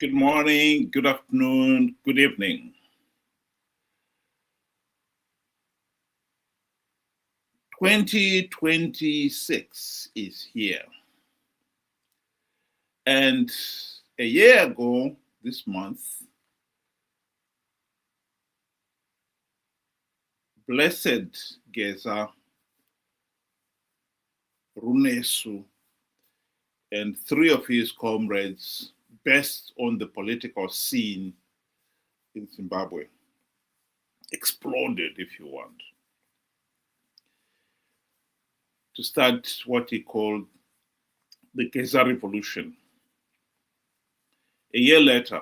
Good morning, good afternoon, good evening. 2026 is here. And a year ago this month, Blessed Geza, Runesu, and three of his comrades best on the political scene in Zimbabwe exploded, if you want, to start what he called the Geza Revolution. A year later,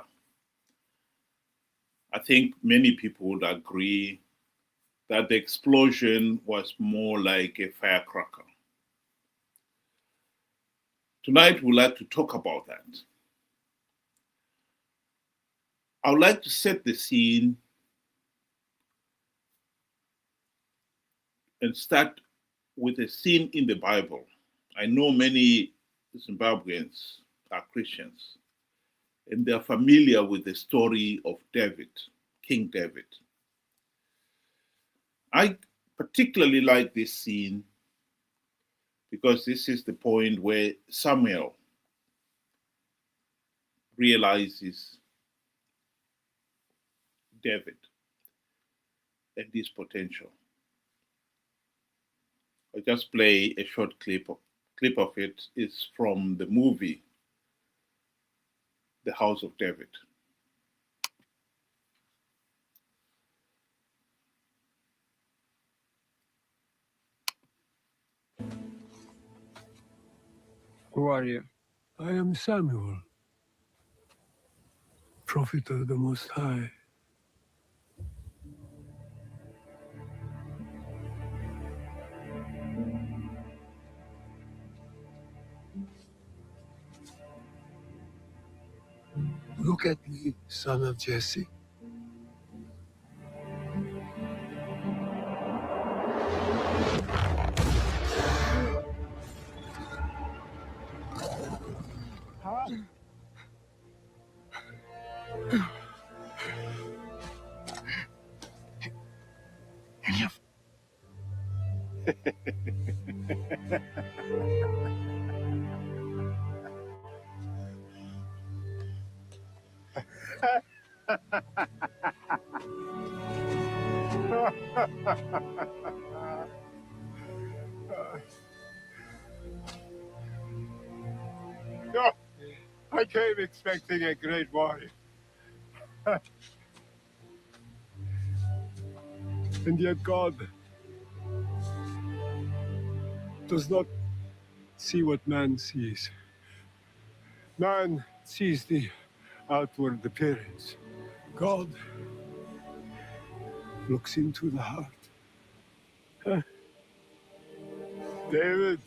I think many people would agree that the explosion was more like a firecracker. Tonight, we'd like to talk about that. I would like to set the scene and start with a scene in the Bible. I know many Zimbabweans are Christians, and they're familiar with the story of David, King David. I particularly like this scene because this is the point where Samuel realizes David and his potential. I'll just play a short clip of it. It's from the movie The House of David. Who are you? I am Samuel, prophet of the Most High. Look at me, son of Jesse. No, I came expecting a great warrior. And yet God does not see what man sees. Man sees the outward appearance. God looks into the heart. David,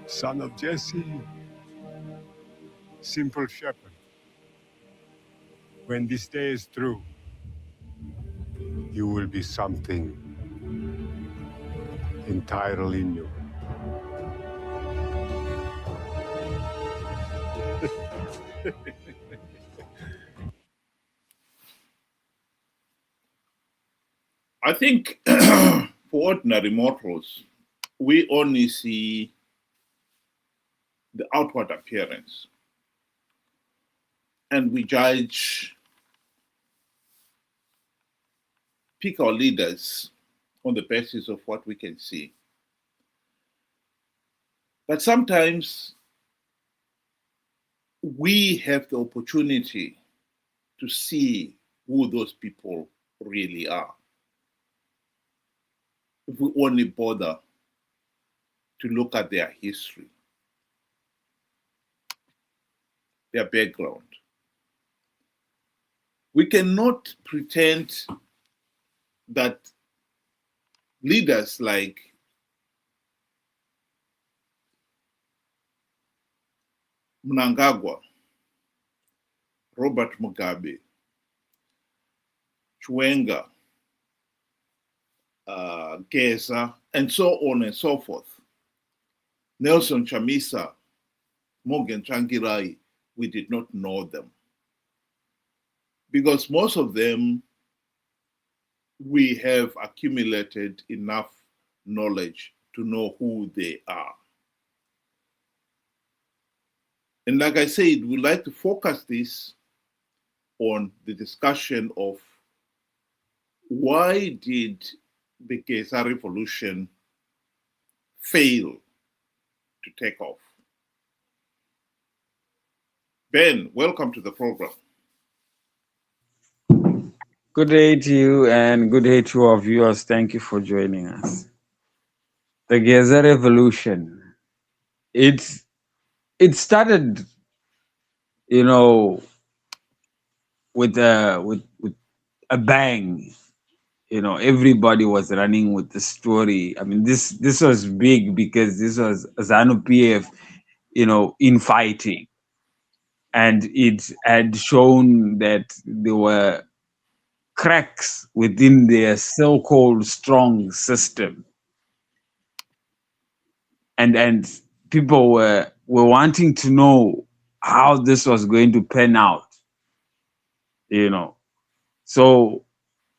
son of Jesse, simple shepherd. When this day is through, you will be something entirely new. I think for ordinary mortals, we only see the outward appearance, and we pick our leaders on the basis of what we can see. But sometimes we have the opportunity to see who those people really are, if we only bother to look at their history, their background. We cannot pretend that leaders like Mnangagwa, Robert Mugabe, Chiwenga, Geza, and so on and so forth, Nelson Chamisa, Morgan Trangirai, we did not know them. Because most of them, we have accumulated enough knowledge to know who they are. And like I said, we'd like to focus this on the discussion of why did the Geza revolution fail to take off? Ben, welcome to the program. Good day to you and good day to our viewers. Thank you for joining us. The Geza revolution. It started, with a bang. Everybody was running with the story. I mean, this was big because this was Zanu PF, in fighting. And it had shown that there were cracks within their so-called strong system. And people were wanting to know how this was going to pan out. So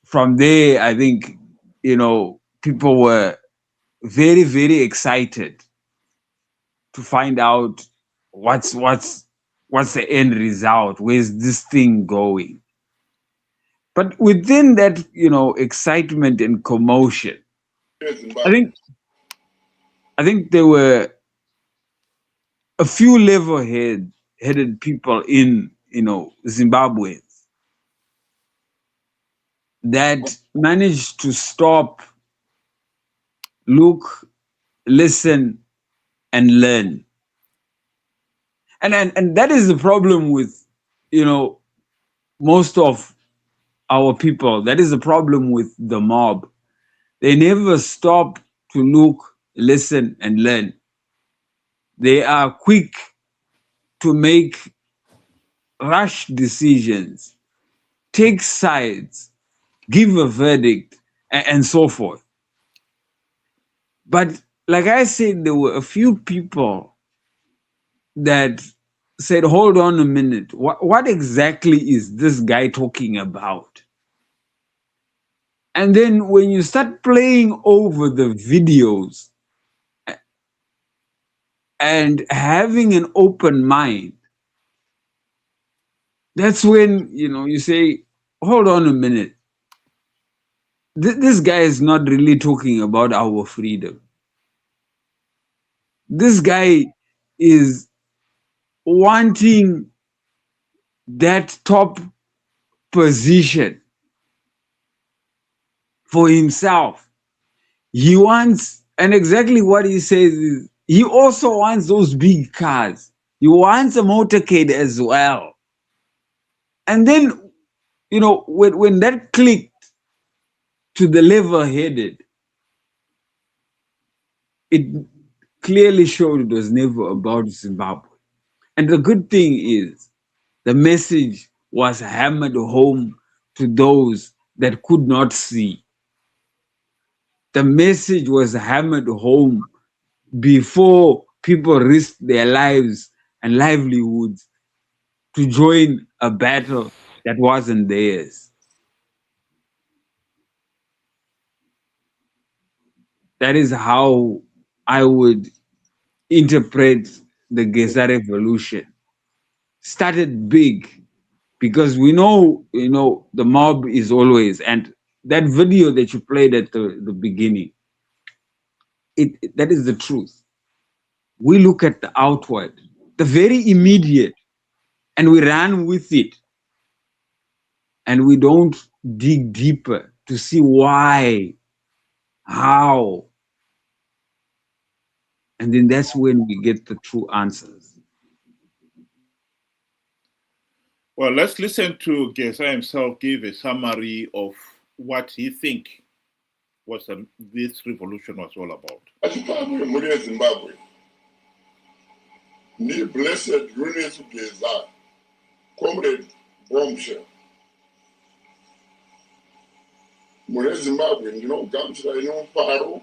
from there, I think, people were very, very excited to find out what's the end result, where's this thing going. But within that, excitement and commotion, I think there were a few level-headed people in, Zimbabwe that managed to stop, look, listen, and learn. And that is the problem with, most of our people. That is the problem with the mob. They never stop to look, listen, and learn. They are quick to make rash decisions, take sides, give a verdict, and so forth. But like I said, there were a few people that said, hold on a minute, what exactly is this guy talking about? And then when you start playing over the videos and having an open mind, that's when, you say, hold on a minute. This guy is not really talking about our freedom. This guy is wanting that top position for himself. He wants, and exactly what he says is, he also wants those big cars. He wants a motorcade as well. And then, when that clicked to the level-headed, it clearly showed it was never about Zimbabwe. And the good thing is, the message was hammered home to those that could not see. The message was hammered home before people risked their lives and livelihoods to join a battle that wasn't theirs. That is how I would interpret the Geza revolution. Started big because we know, the mob is always, and that video that you played at the beginning, that is the truth. We look at the outward, the very immediate, and we run with it. And we don't dig deeper to see why, how. And then that's when we get the true answers. Well, let's listen to Geza himself give a summary of what he thinks this revolution was all about. Zimbabwe. Blessed Geza, Comrade Bombshell. Zimbabwe, ndinogamuchira nomufaro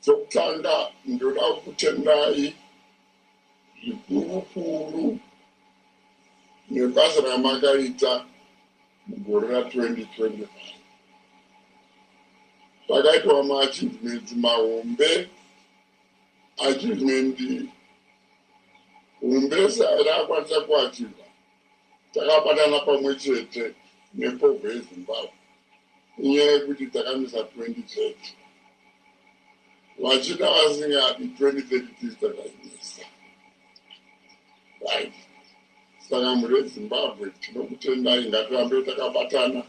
chokutanga ndoda kutendai zvikuru nebasa ramakaita mugore ra2025. Pakaitwa maachievements mahombe. Achievement hombe rakwanisa kuachiva. Takabatana pamwe chete nepobwe yeZimbabwe. Inyaya yekuti takamisa 2030. Vachida vasingadi 2030 takaimisa. Right. Saka muri weZimbabwe tinokutendai, ngatirambe takabatana.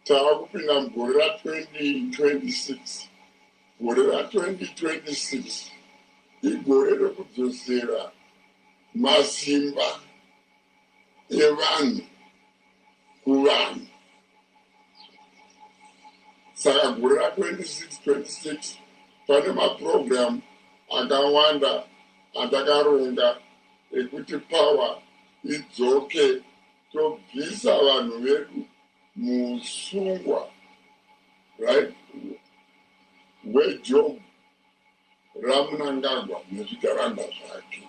Tava kupinda mugore ra2026. Gore ra2026 igore rekudzosera masimba evanhu kuvanhu. Saka gore ra26 pane maprogramu akawanda atakaronga ekuti power idzoke tobvisa vanhu vedu musungwa, right, wejob raMnangagwa nezvigaranda zvake.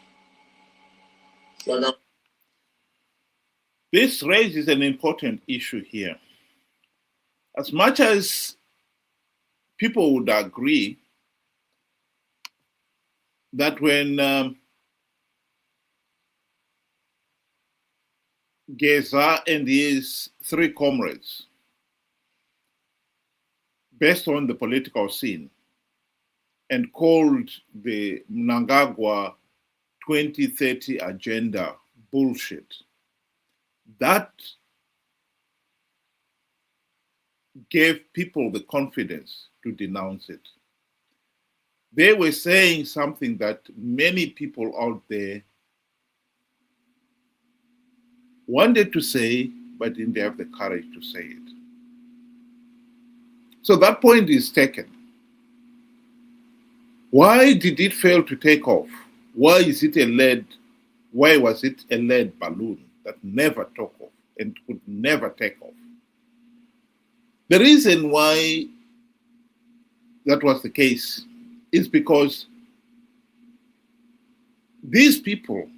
Saka This raises an important issue here. As much as people would agree that when Geza and his three comrades, based on the political scene, and called the Mnangagwa 2030 agenda bullshit, that gave people the confidence to denounce it. They were saying something that many people out there wanted to say, but didn't have the courage to say it. So that point is taken. Why did it fail to take off? Why was it a lead balloon that never took off and could never take off? The reason why that was the case is because these people,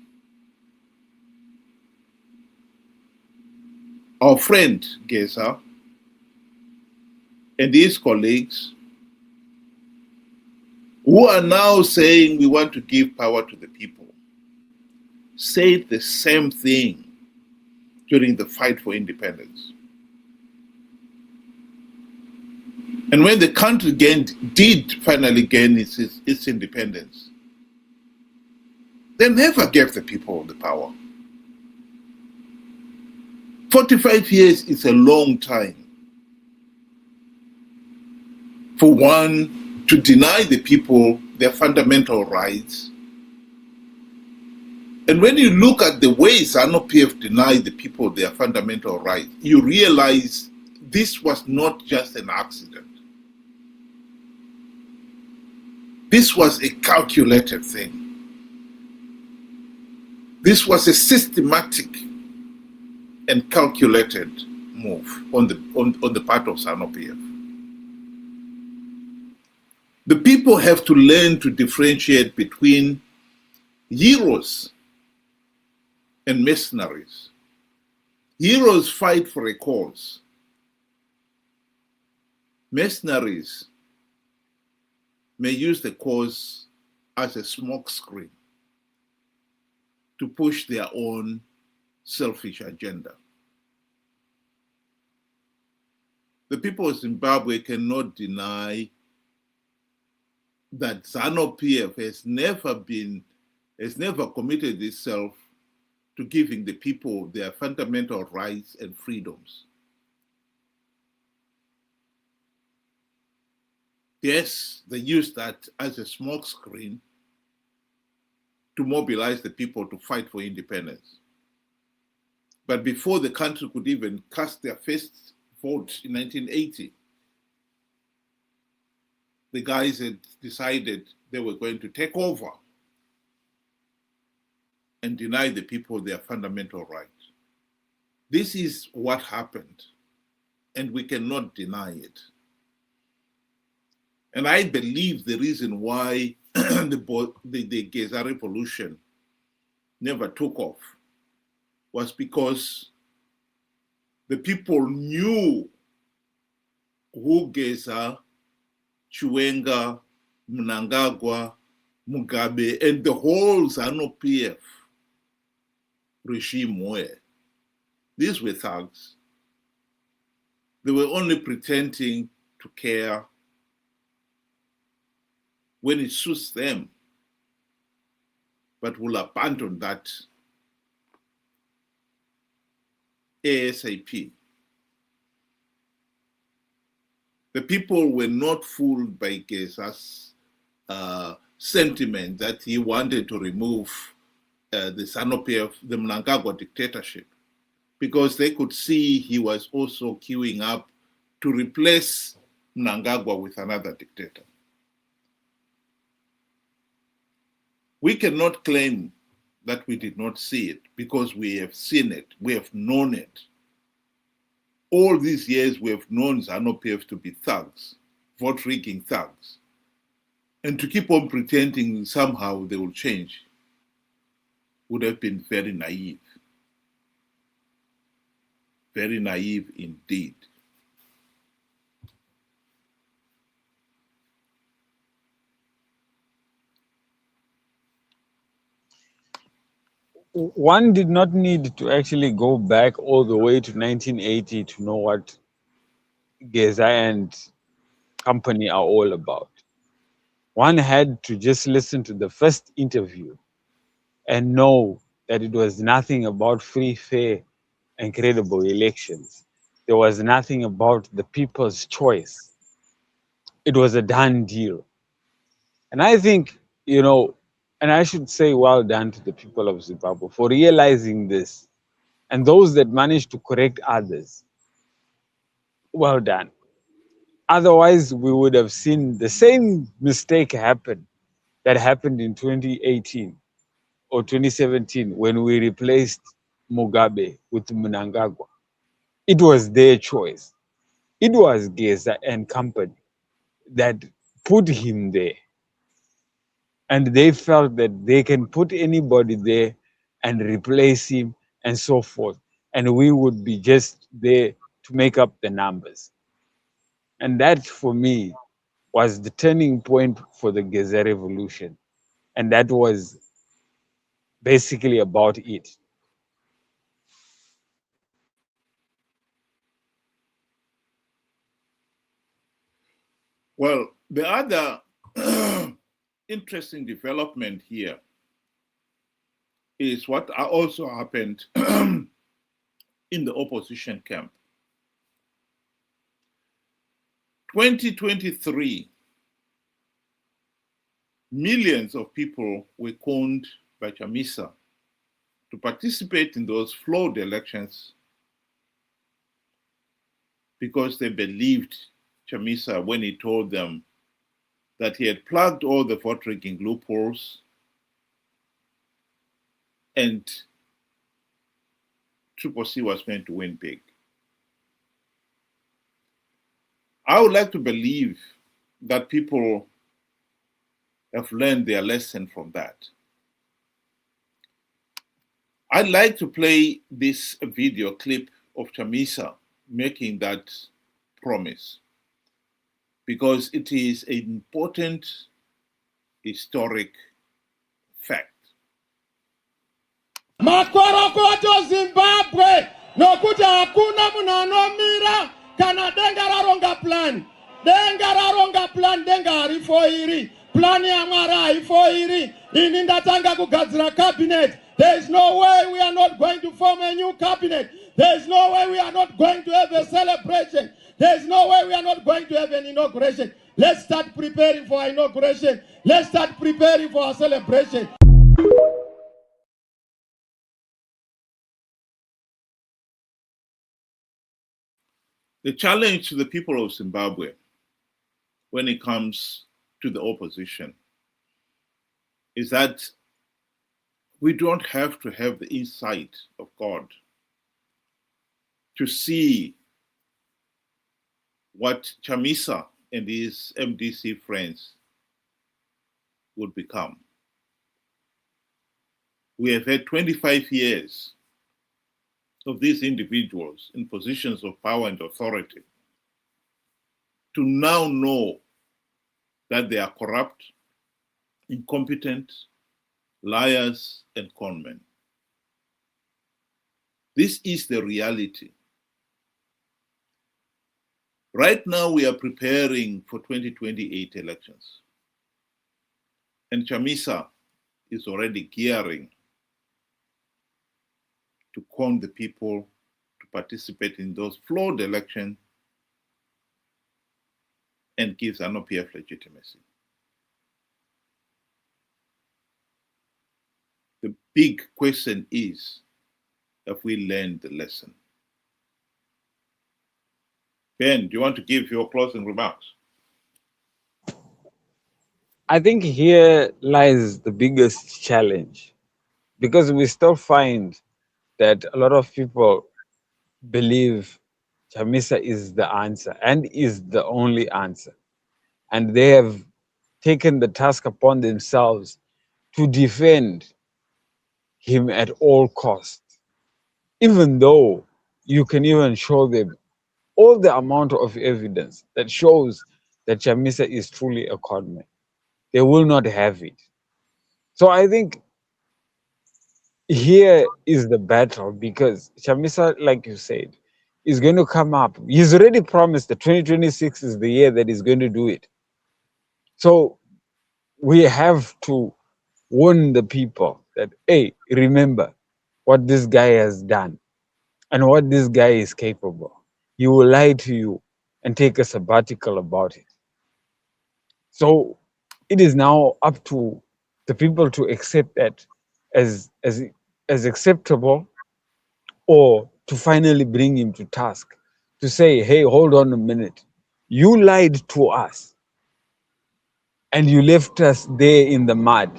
our friend Geza and his colleagues, who are now saying we want to give power to the people, said the same thing during the fight for independence. And when the country did finally gain its independence, they never gave the people the power. 45 years is a long time for one to deny the people their fundamental rights. And when you look at the way Zanu PF denied the people their fundamental rights, you realize this was not just an accident. This was a calculated thing. This was a systematic and calculated move on the part of Zanu PF. The people have to learn to differentiate between heroes and mercenaries. Heroes fight for a cause. Mercenaries may use the cause as a smokescreen to push their own selfish agenda. The people of Zimbabwe cannot deny that Zanu PF has never committed itself to giving the people their fundamental rights and freedoms. Yes, they use that as a smokescreen to mobilize the people to fight for independence. But before the country could even cast their first vote in 1980, the guys had decided they were going to take over and deny the people their fundamental rights. This is what happened, and we cannot deny it. And I believe the reason why the Geza revolution never took off was because the people knew who Geza, Chiwenga, Mnangagwa, Mugabe, and the whole Zanu PF regime were. These were thugs. They were only pretending to care when it suits them, but will abandon that ASAP. The people were not fooled by Geza's sentiment that he wanted to remove the Zanu PF, the Mnangagwa dictatorship, because they could see he was also queuing up to replace Mnangagwa with another dictator. We cannot claim that we did not see it because we have seen it, we have known it. All these years we have known Zanu PF to be thugs, vote-rigging thugs. And to keep on pretending somehow they will change would have been very naive. Very naive indeed. One did not need to actually go back all the way to 1980 to know what Geza and company are all about. One had to just listen to the first interview and know that it was nothing about free, fair, and credible elections. There was nothing about the people's choice. It was a done deal. And I think, and I should say well done to the people of Zimbabwe for realizing this. And those that managed to correct others, well done. Otherwise, we would have seen the same mistake happen that happened in 2018 or 2017 when we replaced Mugabe with Mnangagwa. It was their choice. It was Geza and company that put him there. And they felt that they can put anybody there and replace him and so forth. And we would be just there to make up the numbers. And that, for me, was the turning point for the Geza revolution. And that was basically about it. Well, the other interesting development here is what also happened in the opposition camp. 2023, millions of people were conned by Chamisa to participate in those flawed elections because they believed Chamisa when he told them that he had plugged all the vote rigging loopholes and Triple C was going to win big. I would like to believe that people have learned their lesson from that. I'd like to play this video clip of Chamisa making that promise because it is an important historic fact. Makorokoto Zimbabwe nokuti hakuna munhu anomira kana denga raronga plan. Denga raronga plan, denga harifo iri. Plan ya Mwari haifo iri. Ini ndatanga kugadzira cabinet. There is no way we are not going to form a new cabinet. There is no way we are not going to have a celebration. There is no way we are not going to have an inauguration. Let's start preparing for our inauguration. Let's start preparing for our celebration. The challenge to the people of Zimbabwe when it comes to the opposition is that we don't have to have the insight of God to see what Chamisa and his MDC friends would become. we have had 25 years of these individuals in positions of power and authority to now know that they are corrupt, incompetent, liars, and conmen. This is the reality. Right now, we are preparing for 2028 elections. And Chamisa is already gearing to con the people to participate in those flawed elections and give Zanu PF legitimacy. The big question is, have we learned the lesson? Ben, do you want to give your closing remarks? I think here lies the biggest challenge, because we still find that a lot of people believe Chamisa is the answer and is the only answer. And they have taken the task upon themselves to defend him at all costs, even though you can even show them all the amount of evidence that shows that Chamisa is truly a conman. They will not have it. So I think here is the battle, because Chamisa, like you said, is going to come up. He's already promised that 2026 is the year that he's going to do it. So we have to warn the people that, hey, remember what this guy has done and what this guy is capable. He will lie to you and take a sabbatical about it. So it is now up to the people to accept that as acceptable, or to finally bring him to task, to say, hey, hold on a minute. You lied to us and you left us there in the mud.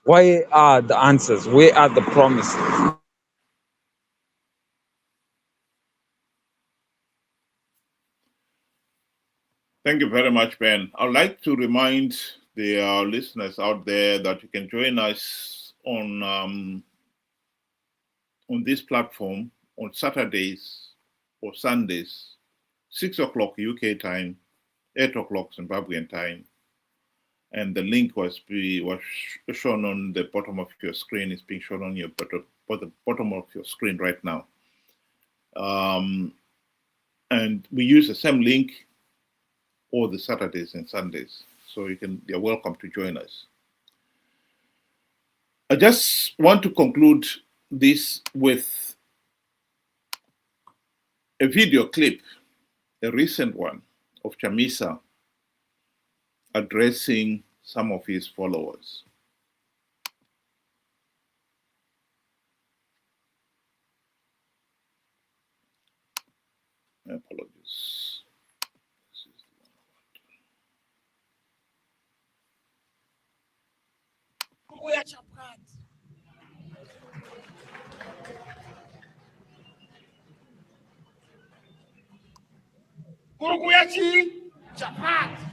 Where are the answers? Where are the promises? Thank you very much, Ben. I'd like to remind the listeners out there that you can join us on this platform on Saturdays or Sundays, 6 o'clock UK time, 8 o'clock Zimbabwean time. And the link was shown on the bottom of your screen. It's being shown on your the bottom of your screen right now. And we use the same link all the Saturdays and Sundays. So you're welcome to join us. I just want to conclude this with a video clip, a recent one, of Chamisa addressing some of his followers. My apologies. This is the one Kurukuya chapati.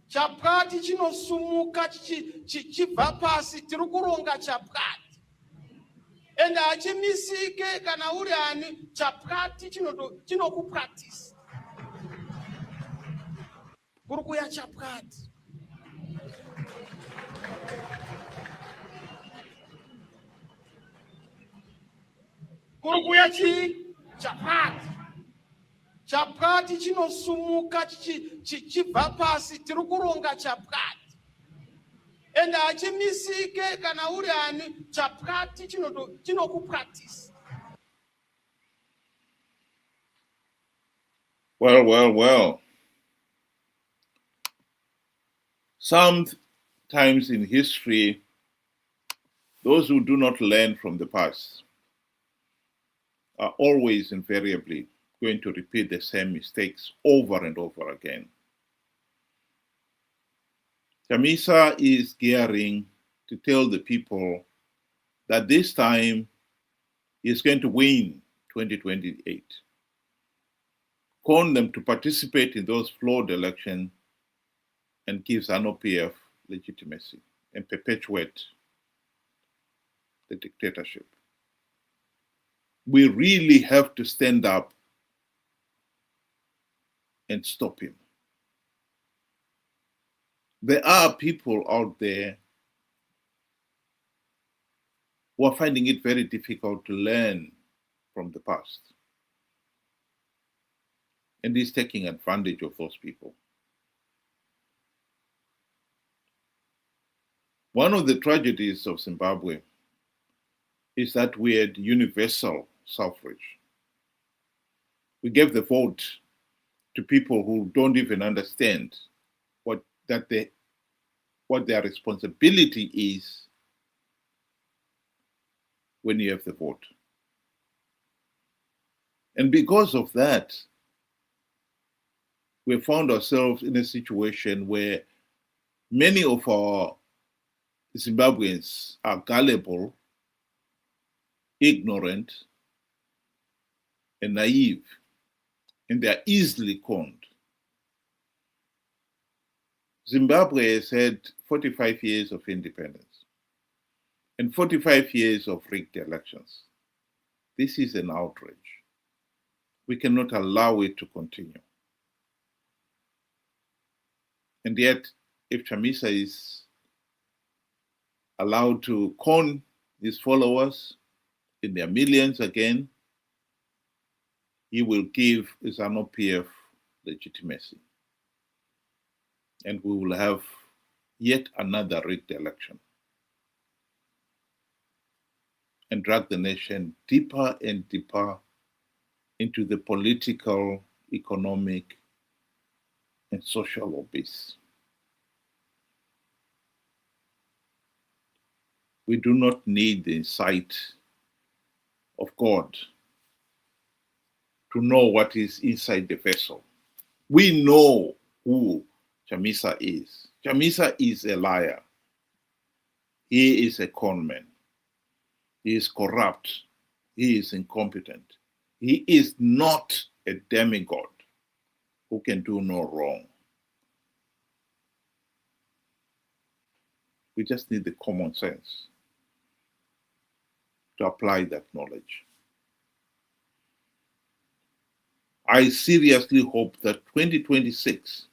Chapati chinosumuka chichibva pasi, tiri kuronga chapati. Ende hachimisike kana uri ani, chapati chinokupractice. Kurukuya chapati. Kurukuya chapati. Chapati chinosumuka chichibva pasi, tiri kuronga chapati. Ende hachimisike kana uri ani, chapati chinokupractice. Well. Sometimes in history, those who do not learn from the past are always invariably going to repeat the same mistakes over and over again. Chamisa is gearing to tell the people that this time he is going to win 2028. Con them to participate in those flawed elections and give Zanu PF legitimacy and perpetuate the dictatorship. We really have to stand up and stop him. There are people out there who are finding it very difficult to learn from the past. And he's taking advantage of those people. One of the tragedies of Zimbabwe is that we had universal suffrage. We gave the vote to people who don't even understand what their responsibility is when you have the vote. And because of that, we found ourselves in a situation where many of our Zimbabweans are gullible, ignorant, and naive, and they are easily conned. Zimbabwe has had 45 years of independence and 45 years of rigged elections. This is an outrage. We cannot allow it to continue. And yet, if Chamisa is allowed to con his followers in their millions again, he will give Zanu PF legitimacy. And we will have yet another rigged election and drag the nation deeper and deeper into the political, economic, and social abyss. We do not need the insight of God to know what is inside the vessel. We know who Chamisa is. Chamisa is a liar. He is a conman. He is corrupt. He is incompetent. He is not a demigod who can do no wrong. We just need the common sense to apply that knowledge. I seriously hope that 2026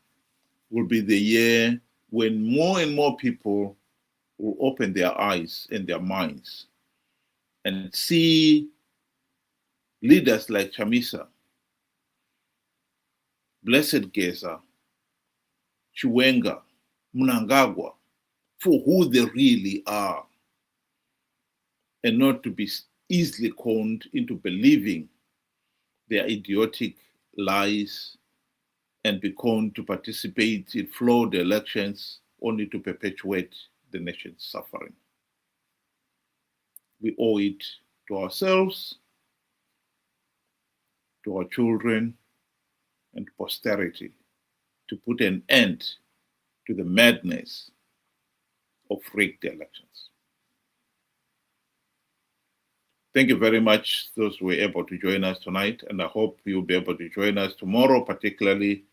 will be the year when more and more people will open their eyes and their minds and see leaders like Chamisa, Blessed Geza, Chiwenga, Mnangagwa, for who they really are, and not to be easily conned into believing their idiotic lies and be conned to participate in flawed elections only to perpetuate the nation's suffering. We owe it to ourselves, to our children, and posterity to put an end to the madness of rigged elections. Thank you very much, those who were able to join us tonight, and I hope you'll be able to join us tomorrow particularly,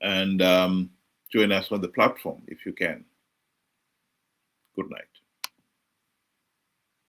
and join us on the platform if you can. Good night.